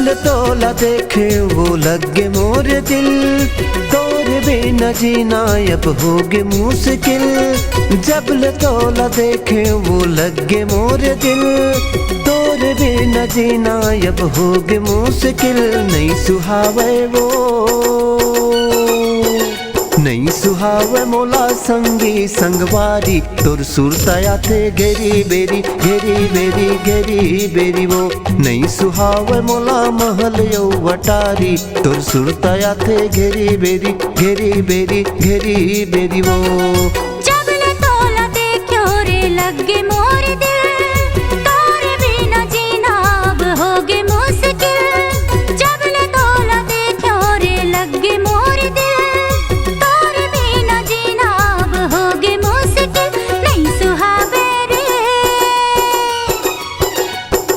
ले तोला देखे वो लगे मोरे दिल, तोरे बिना जीना अब होगे मुश्किल। जब ले तोला देखे वो लगे मोरे दिल, तोरे बिना जीना अब होगे मुश्किल। नहीं सुहावे वो नहीं सुहावे मोला संगी संगवारी, तोर सुरताया थे घेरी बेरी घेरी बेरी घेरी बेरी वो। नहीं सुहावे मोला महल यौ वटारी, तोर सुरताया थे घेरी बेरी घेरी बेरी घेरी बेरी वो। जब ले तोला देखो रे लगे मोर दिल, तोरे बिना जीना अब होगे मुश्किल। जब ले तोला देखो रे लगे मोर दिल, तोरे बिना जीना अब होगे मुश्किल। नहीं सुहावे रे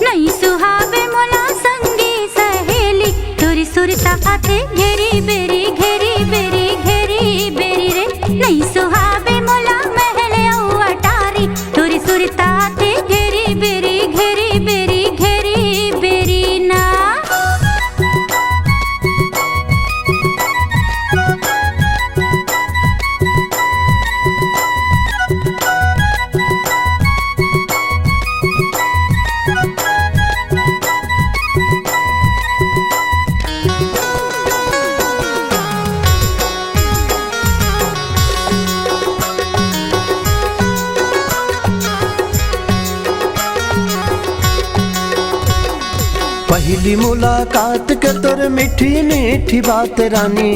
नहीं सुहावे मोला संगी सहेली, तोरी सुरता आते घेरी बेरी घेरी बेरी घेरी बेरी रे। नहीं सुहावे मोला महल औ अटारी, तोरी सुरता आते घेरी बेरी घेरी बेरी घेरी बेरी ना। पहली मुलाकात के तोर मीठी मीठी बात रानी,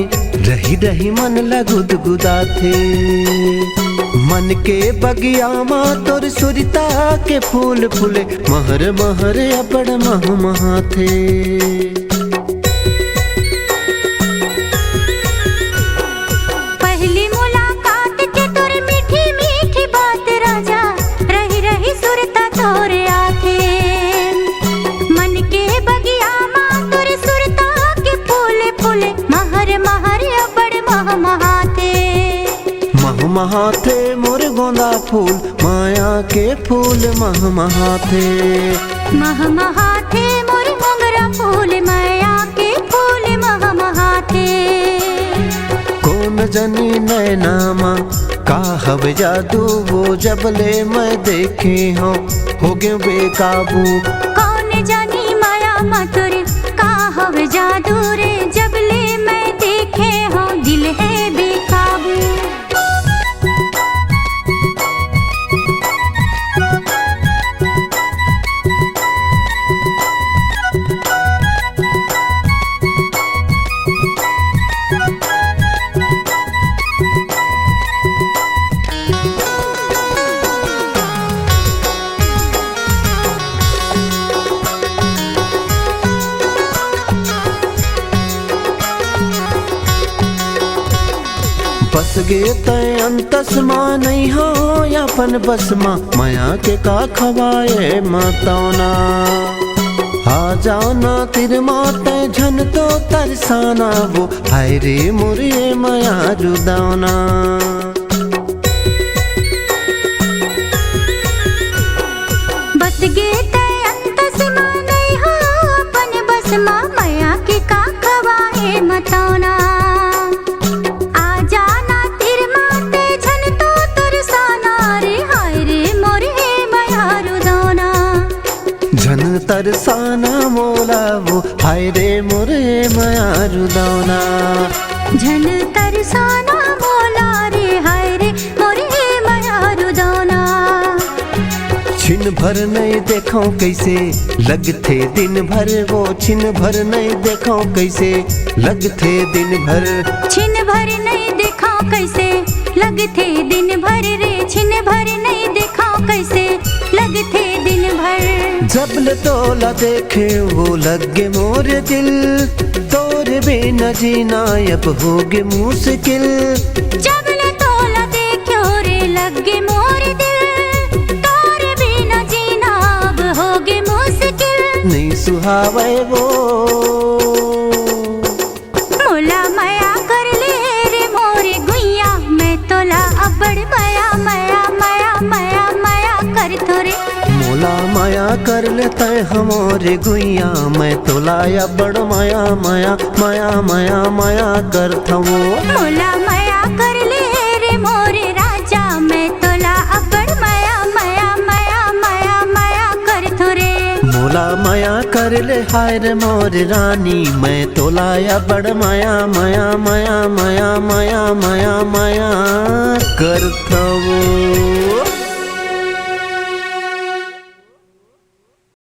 रही रही मन लगुदगुदा थे। मन के बगिया माँ तोर सुरता के फूल फूले, महर महर अबड़ मह महा थे। पहली मुलाकात के तोर मीठी मीठी बात राजा, रही रही सुरता तोरे आथे। मन के बगिया माँ तोर सुरता के फूले फूले, महर महर अबड़ मह महाथे। मह महा थे मोर गोंदा फूल, माया के फूल मह महा थे। मह महाथे मोर मोगरा फूल, माया के फूल मह महाथे। कौन जनी नैना माँ का हव जादू, वो जबले मैं देखे हूँ हो गए बेकाबू। कौन जानी माया मतुर का हव जादू रे, जबले मैं देखे हो दिल है बेकाबू। बस गे तय अंतस माँ नहीं हो यापन बस माँ, माया के का खवाए मातौना। आ जाना तिर माते झन तो तरसाना, वो हाय रे मुरिये माया रुदावना। बस गे तय अंतस माँ नहीं हो अपन बस माँ, माया के का खवाए मतौना। झन तरसाना मोला वो हाय रे मोरे माया रुदावना। झन तरसाना मोला रे हाय रे मोरे माया रुदावना। छिन भर नहीं देखो कैसे लगथे दिन भर, वो छिन भर नहीं देखो कैसे लगथे दिन भर। छिन भर नहीं देखो कैसे लगथे दिन भर रे, छिन भर नहीं देखो कैसे लगथे दिन भर। जब ले तोला देखे वो लगे मोरे दिल, तोरे बिना जीना अब होगे मुश्किल। जब ले तोला देखो रे लगे मोर दिल, तोरे बिना जीना अब होगे मुश्किल। नहीं सुहावे वो मोला माया कर ले रे मोरे गुइया, मैं तोला अबड़ माया माया माया माया माया कर थोरे। मोला माया कर लेते हमारे गुइया, मैं तोलाया बड़ माया माया माया माया माया करता वो। मोला माया कर ले रे मोरे राजा, मैं तोला अबड़ माया माया माया माया माया करथो रे। मोला माया कर ले हाय रे मोर रानी, मैं तोलाया बड़ माया माया माया माया माया माया माया करता वो।